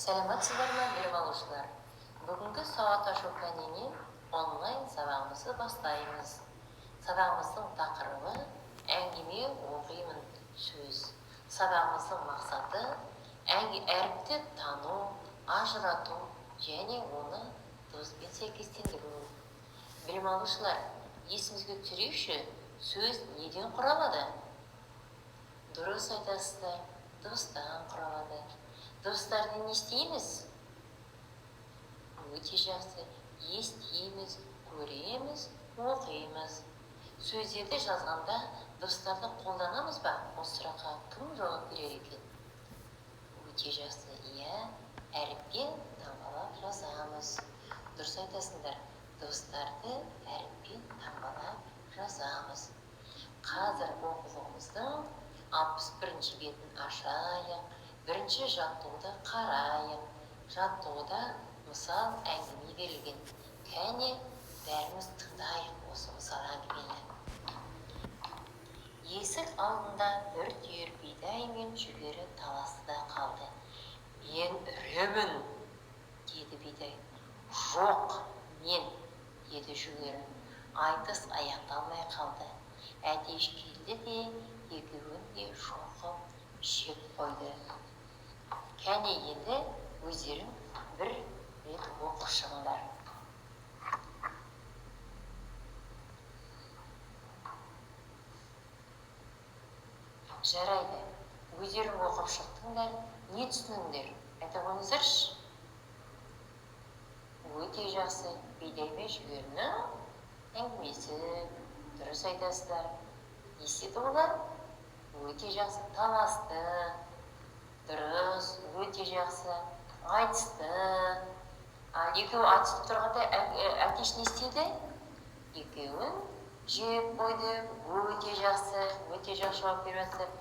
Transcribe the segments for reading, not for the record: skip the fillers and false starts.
Сәлеметсіздер ме, білім алушылар? Бүгінгі сауат ашу пәнінен онлайн сабағымызды бастаймыз. Сабағымыздың тақырыбы әңгіме оқимын сөз. Сабағымыздың мақсаты әріпті тану, ажырату және оны дыбыспен сәйкестендіру. Білім алушылар, есімізге түсірейікші, сөз неден құралады? Дұрыс айтасыздар, дыбыстан құралады. Дыбыстарды не істейміз? Өте жақсы. Естиміз, көреміз, оқимыз. Сөздерді жазғанда дыбыстарды қолданамыз ба? Осы сұраққа кім жауап берер екен? Өте жақсы. Иә, әріппен таңбалап жазамыз. Дұрыс айтасыңдар. Дыбыстарды әріппен таңбалап жазамыз. Қазір оқулығымыздың 61-ші бетін ашайық. Бірінші жаттығуды қарайық. Жаттығуда мысал әңгіме берілген. Кәне бәріміз тыңдайық осы мысал әңгімені. Есік алдында бір түйір бидай мен жүгері таласыда қалды. Мен үремін, деді бидай. Жоқ, мен, деді жүгері. Айтыс аяқталмай қалды. Әтеш келді де екеуін де шоқып жеп қойды. Кәне енді өздерің бір рет оқып шығыңдар. Жарайды, өздерің оқып шықтыңдар, не түсініңдер? Айта қойыңыздаршы. Өте жақсы, бидай мен жүгерінің әңгімесі. Дұрыс айтасыздар. Не істеді олар? Өте жақсы, таласты. Дұрыс, өте жақсы. Айтысты. Екеуі айтысып тұрғанда әтеш не істеді? Екеуін жеп қойды. Өте жақсы, өте жақсы жауап беріп жатыр.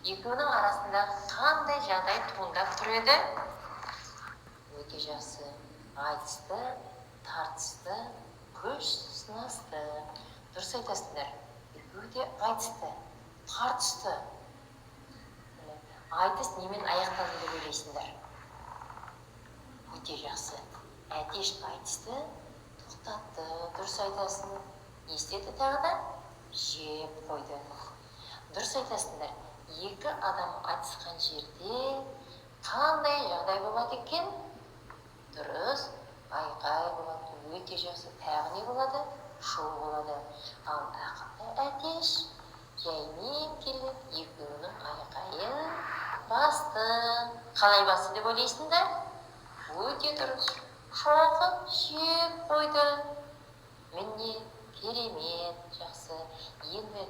Екеуінің арасында қандай жағдай туындап тұр еді? Өте жақсы. Айтысты, тартысты, күш сынасты. Дұрыс айтасыңдар. Екеуі де айтысты, тартысты. Айтыс немен аяқталды деп ойлайсыңдар? Өте жақсы. Әтеш айтысты, тоқтатты. Дұрыс айтасың. Не істеді тағы да? Жеп қойды. Дұрыс айтасыңдар. Екі адам айтысқан жерде қандай жағдай болады екен? Дұрыс. Айқай болады. Өте жақсы. Тағы не болады? Шу болады. Ал ақылды әтеш жаймен келіп екеуінің айқайын басты. Қалай басты деп ойлайсыңдар? Өте дұрыс. Шоқып жеп қойды. Міне керемет, жақсы. Енді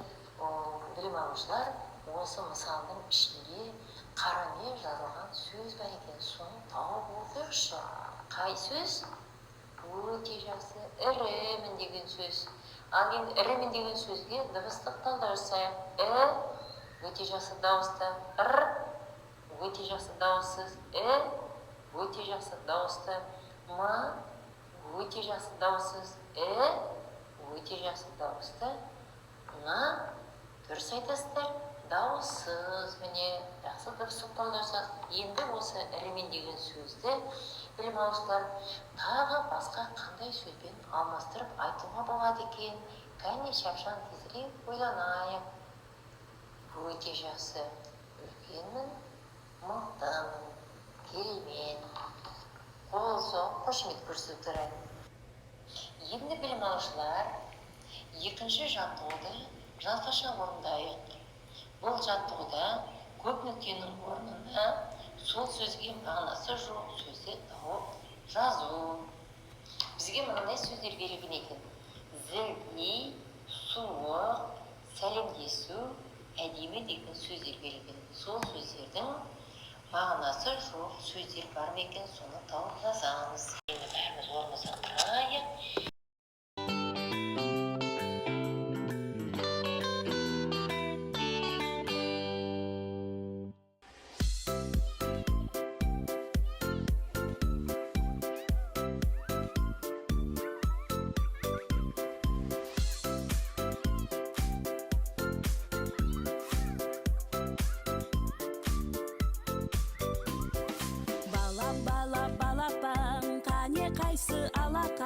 білім алушылар осы мысалдың ішінде қарамен жазылған сөз бар екен. Соны тауып оқиықшы. Қай сөз? Өте жақсы. Ірімін деген сөз. Ал енді ірімін деген сөзге дыбыстық талдау жасайық. Өте жақсы дауысты. Өте жақсы дауыссыз. Өте жақсы дауысты. Өте жақсы дауыссыз. Өте жақсы дауысты. Дұрыс айтасыздар. Дауыссыз. Міне жақсы дыбыстық талдау жасайық. Енді осы ірімін деген сөзді білім алушылар тағы басқа қандай сөзбен алмастырып айтуға болады екен? Кәне шапшаң тезірек ойланайық. Өте жақсы. Үлкенмін, мықтымын, керемет. Қол соқ, қошемет көрсетіп тұрайық. Енді білім алушылар екінші жаттығуды жазбаша орындайық. Бұл жаттығуда көп нүктенің орнына сол сөзге мағынасы жоқ сөзді тауып жазу. Бізге мынандай сөздер берілген екен. Зілдей, суық, сәлемдесу, әдемі деген сөздер берілген. Сол сөздердің мағынасы жоқ сөздер бар ма екен, соны тауып жазамыз. Енді бәріміз орнымызға тұрайық. Бала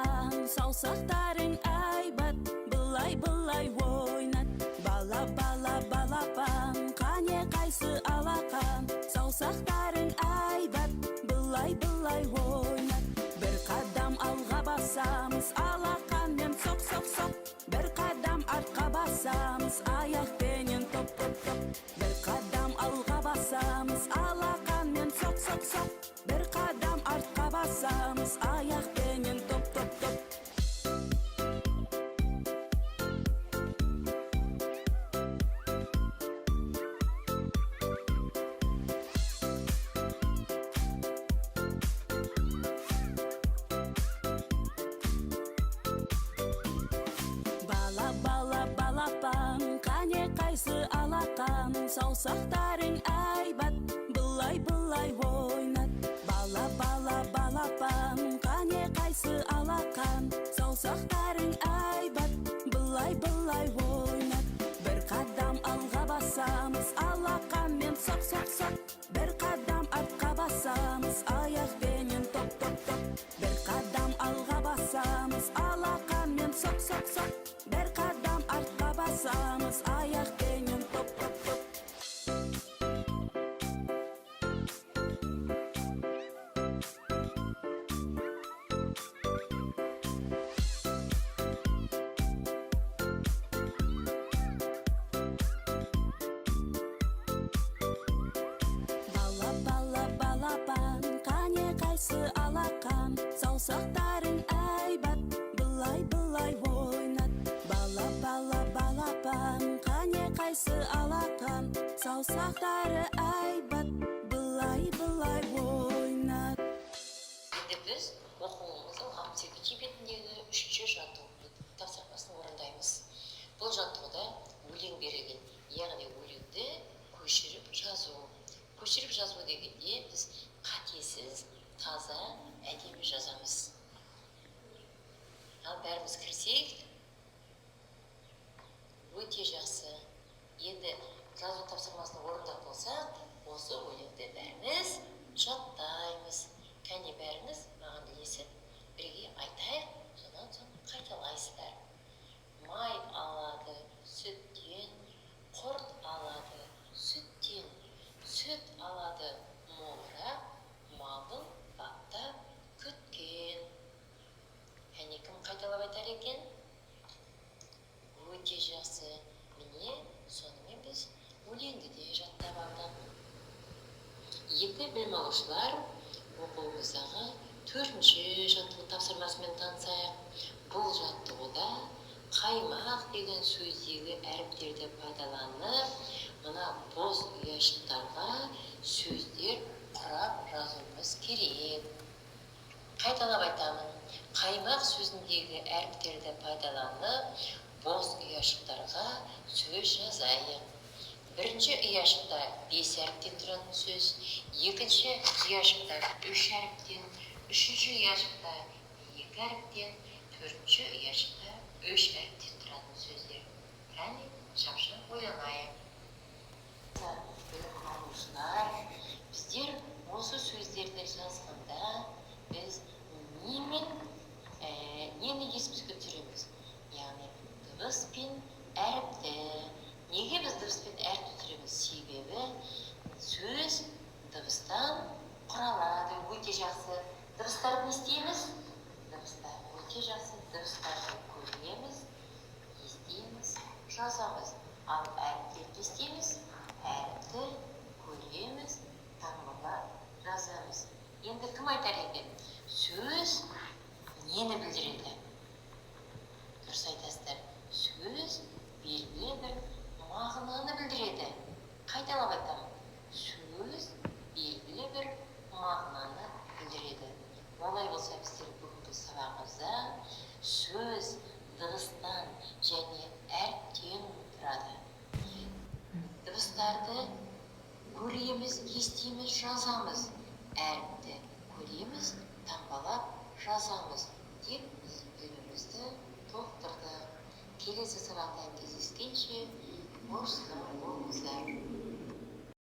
алақан, саусақтарың айбат, былай ойнат. Бала балапан, қане қайсы алақан, саусақтарың айбат, былай ойнат. Бір қадам алға басамыз, алақанмен соқ. Бір қадам артқа басамыз, аяқпенен топ. Бір қадам алға басамыз, алақанмен соқ. Бір қадам артқа басамыз, аяқпенен топ. Балапан, қане қайсы алақан, саусақтарың айбат, былай ойнат. Балапан, қане қайсы алақан, саусақтарың айбат, былай ойнат. Бір қадам алға басамыз, алақанмен соқ. Бір қадам артқа басамыз, аяқпенен топ. Бір қадам алға басамыз, алақанмен соқ. Бір қадам артқа басамыз, аяқпенен топ. Балапан, қане қайсы алақан, саусақтарың айбат, былай ойнат. Балапан, қане қайсы алақан, саусақтары айбат, былай ойнат. Енді біз оқуымыздың 62 бетіндегі 3-ші жаттығу тапсырмасын орындаймыз. Бұл жаттығуда өлең берілген, яғни өлеңді көшіріп жазу. Көшіріп жазу дегенде біз қатесіз, таза, әдемі жазамыз. Ал бәріміз кірсек, өте жақсы. Енді жазу тапсырмасын орындап болсақ, осы өлеңді бәріміз жаттаймыз. Кәне бәріміз маған ілесіп, бірге айтайық, содан соң қайталайсыздар. Май алады сүттен, құрт алады сүттен, сүт алады молырақ, малын баптап күткен. Кәне кім қайталап айтар екен? Өте жақсы. Міне, сонымен біз өлеңді де жаттап алдық. Екі білім алушылар оқуымыздағы 4-ші жаттығу тапсырмасымен танысайық. Бұл жаттығуда қаймақ деген сөздегі әріптерді пайдаланып, мына бос ұяшықтарға сөздер құрап жазуымыз керек. Қайталап айтамын. Қаймақ сөзіндегі әріптерді пайдаланып, бос ұяшықтарға сөз жазайық. Бірінші ұяшықта 5 әріптен тұратын сөз, екінші ұяшықта 3 әріптен, үшінші ұяшықта 2 әріптен, төртінші ұяшықта 3 әріптен тұратын сөздер. Кәне, шапшып ойланайық. Білім алушылар, біздер осы сөздерді жазғанда біз нені есімізге түсіреміз? Яғни дыбыс пен әріпті. Неге біз дыбыс пен әріпті түсіреміз? Себебі сөз дыбыстан құралады. Өте жақсы. Дыбыстарды не істейміз? Дыбыстар өте жақсы. Дыбыстарды көреміз, естейміз, жазамыз. Ал әріптерді не істейміз? Әріпті көреміз, таңбалап жазамыз. Енді кім айтар екен? Сөз нені білдіреді? Дұрыс айтасыздар. Сөз белгілі бір мағынаны білдіреді. Қайталап айтамын. Сөз белгілі бір мағынаны білдіреді. Олай болса біздер бүгінгі сабағымызда сөз дыбыстан және әріптен тұрады. Дыбыстарды көреміз, естиміз, жазамыз. Әріпті көреміз, таңбалап жазамыз деп білімімізді толықтырдық. Келесі сабақта кездескенше осылай болыңыздар.